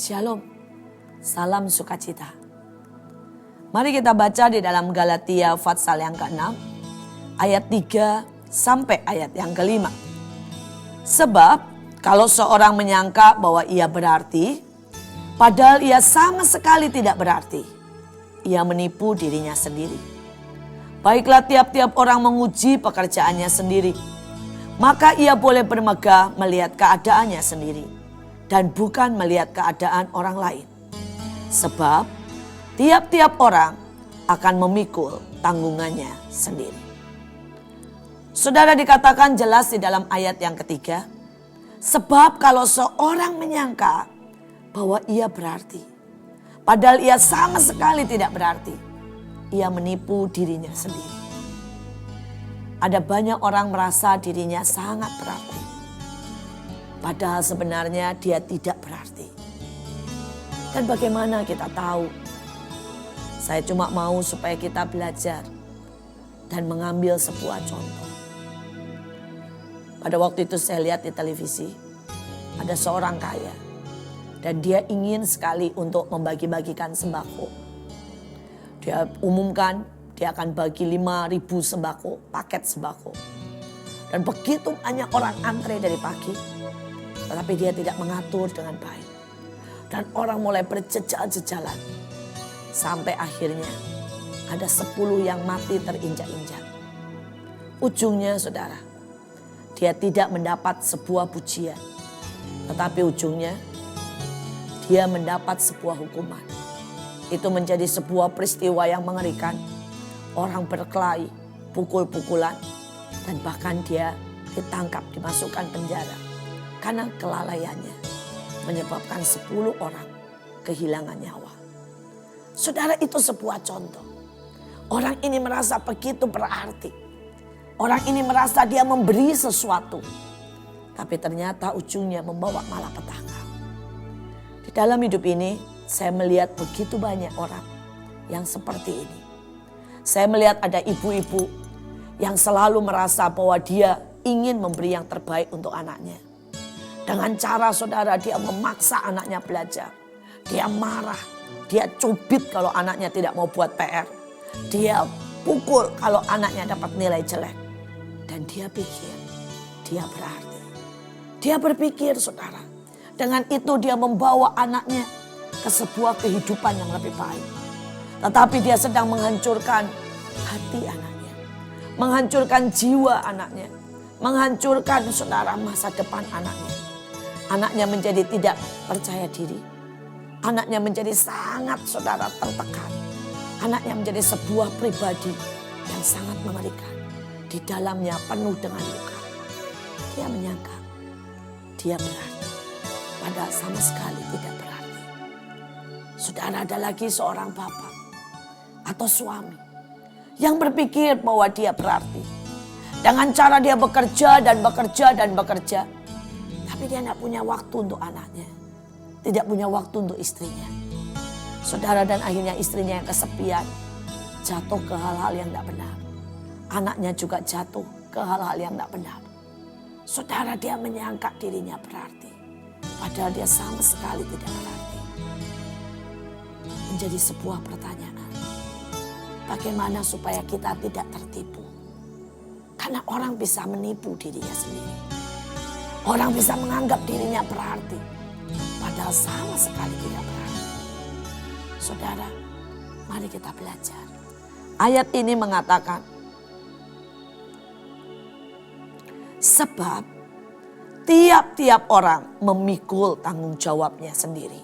Shalom, salam sukacita. Mari kita baca di dalam Galatia pasal yang ke-6, ayat 3 sampai ayat yang ke-5. Sebab kalau seorang menyangka bahwa ia berarti, padahal ia sama sekali tidak berarti, ia menipu dirinya sendiri. Baiklah tiap-tiap orang menguji pekerjaannya sendiri, maka ia boleh bermegah melihat keadaannya sendiri dan bukan melihat keadaan orang lain. Sebab tiap-tiap orang akan memikul tanggungannya sendiri. Saudara, dikatakan jelas di dalam ayat yang ketiga, sebab kalau seorang menyangka bahwa ia berarti, padahal ia sama sekali tidak berarti, ia menipu dirinya sendiri. Ada banyak orang merasa dirinya sangat berarti, padahal sebenarnya dia tidak berarti. Dan bagaimana kita tahu? Saya cuma mau supaya kita belajar dan mengambil sebuah contoh. Pada waktu itu saya lihat di televisi, ada seorang kaya dan dia ingin sekali untuk membagi-bagikan sembako. Dia umumkan dia akan bagi 5.000 sembako, paket sembako. Dan begitu banyak orang antre dari pagi, tetapi dia tidak mengatur dengan baik. Dan orang mulai berjejal-jejalan. Sampai akhirnya ada 10 yang mati terinjak-injak. Ujungnya saudara, dia tidak mendapat sebuah pujian. Tetapi ujungnya dia mendapat sebuah hukuman. Itu menjadi sebuah peristiwa yang mengerikan. Orang berkelahi, pukul-pukulan, dan bahkan dia ditangkap, dimasukkan penjara. Karena kelalaiannya menyebabkan 10 orang kehilangan nyawa. Saudara, itu sebuah contoh. Orang ini merasa begitu berarti. Orang ini merasa dia memberi sesuatu. Tapi ternyata ujungnya membawa malapetaka. Di dalam hidup ini saya melihat begitu banyak orang yang seperti ini. Saya melihat ada ibu-ibu yang selalu merasa bahwa dia ingin memberi yang terbaik untuk anaknya. Dengan cara saudara dia memaksa anaknya belajar. Dia marah, dia cubit kalau anaknya tidak mau buat PR. Dia pukul kalau anaknya dapat nilai jelek. Dan dia pikir dia berarti. Dia berpikir saudara, dengan itu dia membawa anaknya ke sebuah kehidupan yang lebih baik. Tetapi dia sedang menghancurkan hati anaknya. Menghancurkan jiwa anaknya. Menghancurkan saudara masa depan anaknya. Anaknya menjadi tidak percaya diri. Anaknya menjadi sangat saudara tertekan. Anaknya menjadi sebuah pribadi yang sangat mengerikan. Di dalamnya penuh dengan luka. Dia menyangka dia berarti. Padahal sama sekali tidak berarti. Saudara, ada lagi seorang bapak atau suami yang berpikir bahwa dia berarti. Dengan cara dia bekerja dan bekerja dan bekerja. Tapi dia tidak punya waktu untuk anaknya. Tidak punya waktu untuk istrinya. Saudara, dan akhirnya istrinya yang kesepian. Jatuh ke hal-hal yang tidak benar. Anaknya juga jatuh ke hal-hal yang tidak benar. Saudara, dia menyangka dirinya berarti. Padahal dia sama sekali tidak berarti. Menjadi sebuah pertanyaan. Bagaimana supaya kita tidak tertipu? Karena orang bisa menipu dirinya sendiri. Orang bisa menganggap dirinya berarti. Padahal sama sekali tidak berarti. Saudara, mari kita belajar. Ayat ini mengatakan, sebab tiap-tiap orang memikul tanggung jawabnya sendiri.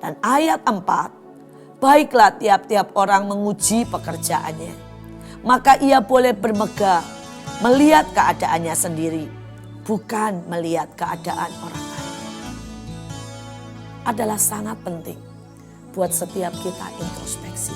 Dan ayat 4, baiklah tiap-tiap orang menguji pekerjaannya, maka ia boleh bermegah melihat keadaannya sendiri, bukan melihat keadaan orang lain. Adalah sangat penting buat setiap kita introspeksi.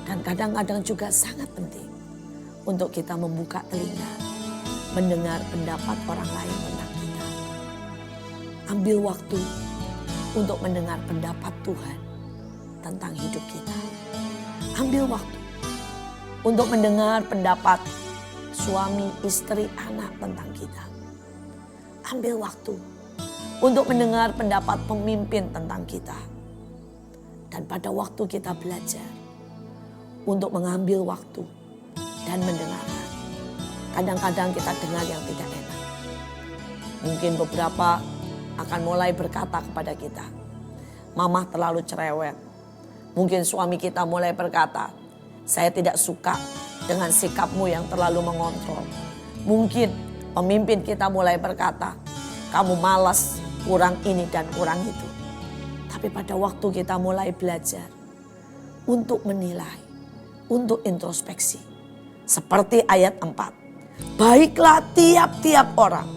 Dan kadang-kadang juga sangat penting untuk kita membuka telinga, mendengar pendapat orang lain tentang kita. Ambil waktu untuk mendengar pendapat Tuhan tentang hidup kita. Ambil waktu untuk mendengar pendapat suami, istri, anak tentang kita. Ambil waktu untuk mendengar pendapat pemimpin tentang kita. Dan pada waktu kita belajar untuk mengambil waktu dan mendengarkan, kadang-kadang kita dengar yang tidak enak. Mungkin beberapa akan mulai berkata kepada kita, "Mama terlalu cerewet." Mungkin suami kita mulai berkata, "Saya tidak suka dengan sikapmu yang terlalu mengontrol." Mungkin pemimpin kita mulai berkata, "Kamu malas, kurang ini dan kurang itu." Tapi pada waktu kita mulai belajar untuk menilai, untuk introspeksi. Seperti ayat 4. Baiklah tiap-tiap orang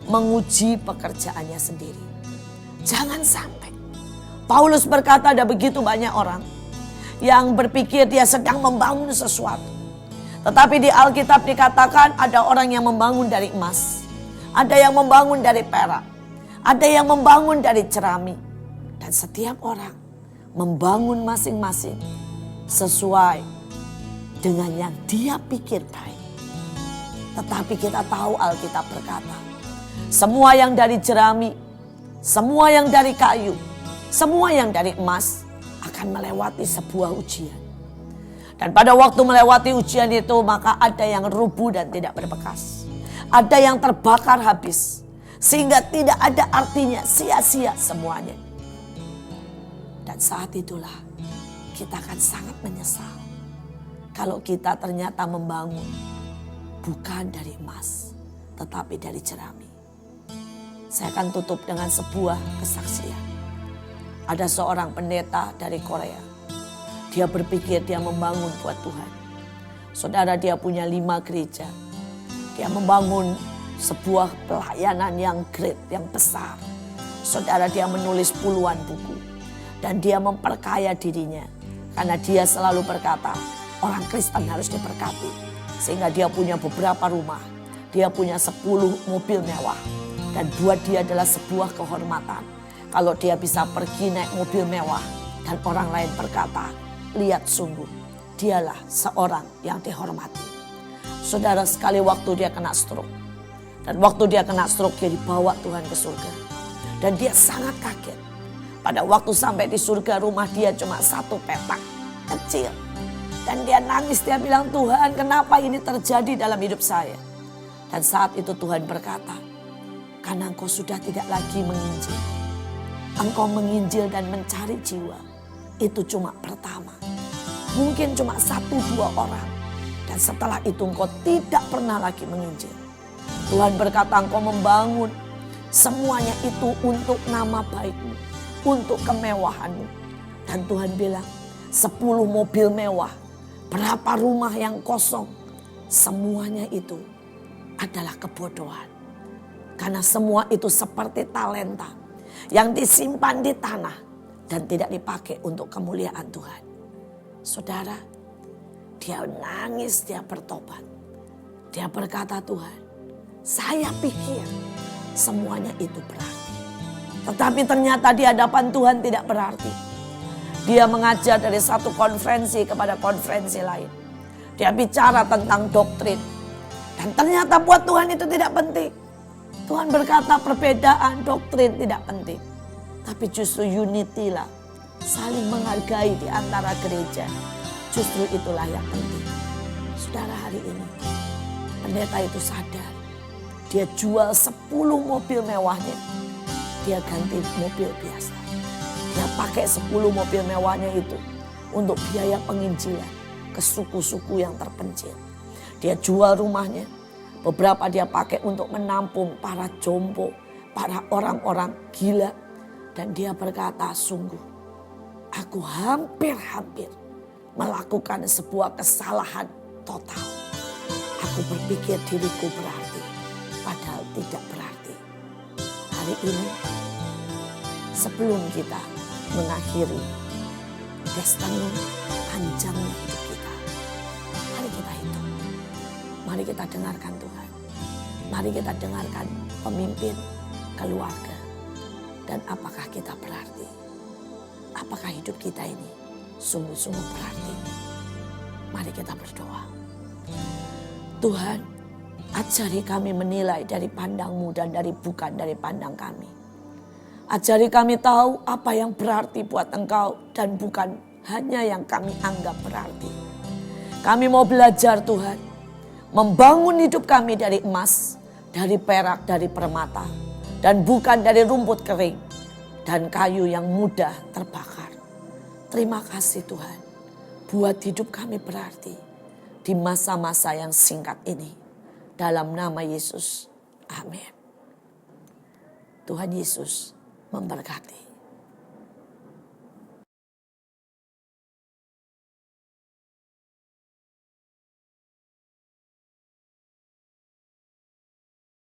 menguji pekerjaannya sendiri. Jangan sampai. Paulus berkata ada begitu banyak orang yang berpikir dia sedang membangun sesuatu. Tetapi di Alkitab dikatakan ada orang yang membangun dari emas. Ada yang membangun dari perak. Ada yang membangun dari jerami. Dan setiap orang membangun masing-masing sesuai dengan yang dia pikir baik. Tetapi kita tahu Alkitab berkata, semua yang dari jerami, semua yang dari kayu, semua yang dari emas akan melewati sebuah ujian. Dan pada waktu melewati ujian itu maka ada yang rubuh dan tidak berbekas. Ada yang terbakar habis. Sehingga tidak ada artinya, sia-sia semuanya. Dan saat itulah kita akan sangat menyesal. Kalau kita ternyata membangun bukan dari emas, tetapi dari jerami. Saya akan tutup dengan sebuah kesaksian. Ada seorang pendeta dari Korea. Dia berpikir dia membangun buat Tuhan. Saudara, dia punya 5 gereja. Dia membangun sebuah pelayanan yang great, yang besar. Saudara, dia menulis puluhan buku. Dan dia memperkaya dirinya. Karena dia selalu berkata, orang Kristen harus diberkati. Sehingga dia punya beberapa rumah. Dia punya 10 mobil mewah. Dan buat dia adalah sebuah kehormatan. Kalau dia bisa pergi naik mobil mewah. Dan orang lain berkata, lihat sungguh, dialah seorang yang dihormati. Saudara, sekali waktu dia kena stroke. Dan waktu dia kena stroke, dia dibawa Tuhan ke surga. Dan dia sangat kaget. Pada waktu sampai di surga, rumah dia cuma 1 petak kecil. Dan dia nangis, dia bilang, Tuhan, kenapa ini terjadi dalam hidup saya? Dan saat itu Tuhan berkata, karena engkau sudah tidak lagi menginjil. Engkau menginjil dan mencari jiwa. Itu cuma pertama. Mungkin cuma 1-2 orang. Dan setelah itu engkau tidak pernah lagi menginjil. Tuhan berkata engkau membangun semuanya itu untuk nama baikmu. Untuk kemewahanmu. Dan Tuhan bilang 10 mobil mewah. Berapa rumah yang kosong. Semuanya itu adalah kebodohan. Karena semua itu seperti talenta yang disimpan di tanah dan tidak dipakai untuk kemuliaan Tuhan. Saudara, dia nangis, dia bertobat. Dia berkata, Tuhan, saya pikir semuanya itu berarti. Tetapi ternyata di hadapan Tuhan tidak berarti. Dia mengajar dari satu konferensi kepada konferensi lain. Dia bicara tentang doktrin. Dan ternyata buat Tuhan itu tidak penting. Tuhan berkata perbedaan doktrin tidak penting. Tapi justru unity lah. Saling menghargai di antara gereja. Justru itulah yang penting. Saudara, hari ini pendeta itu sadar. Dia jual 10 mobil mewahnya. Dia ganti mobil biasa. Dia pakai 10 mobil mewahnya itu untuk biaya penginjilan ke suku-suku yang terpencil. Dia jual rumahnya. Beberapa dia pakai untuk menampung para jompo, para orang-orang gila. Dan dia berkata, sungguh aku hampir-hampir melakukan sebuah kesalahan total. Aku berpikir diriku berarti, padahal tidak berarti. Hari ini, sebelum kita mengakhiri destiny panjangnya hidup kita, mari kita hitung. Mari kita dengarkan Tuhan. Mari kita dengarkan pemimpin, keluarga. Dan apakah kita berarti? Apakah hidup kita ini sungguh-sungguh berarti? Mari kita berdoa. Tuhan, ajari kami menilai dari pandang-Mu dan bukan dari pandang kami. Ajari kami tahu apa yang berarti buat Engkau dan bukan hanya yang kami anggap berarti. Kami mau belajar Tuhan, membangun hidup kami dari emas, dari perak, dari permata, dan bukan dari rumput kering dan kayu yang mudah terbakar. Terima kasih Tuhan, buat hidup kami berarti di masa-masa yang singkat ini. Dalam nama Yesus, amin. Tuhan Yesus memberkati.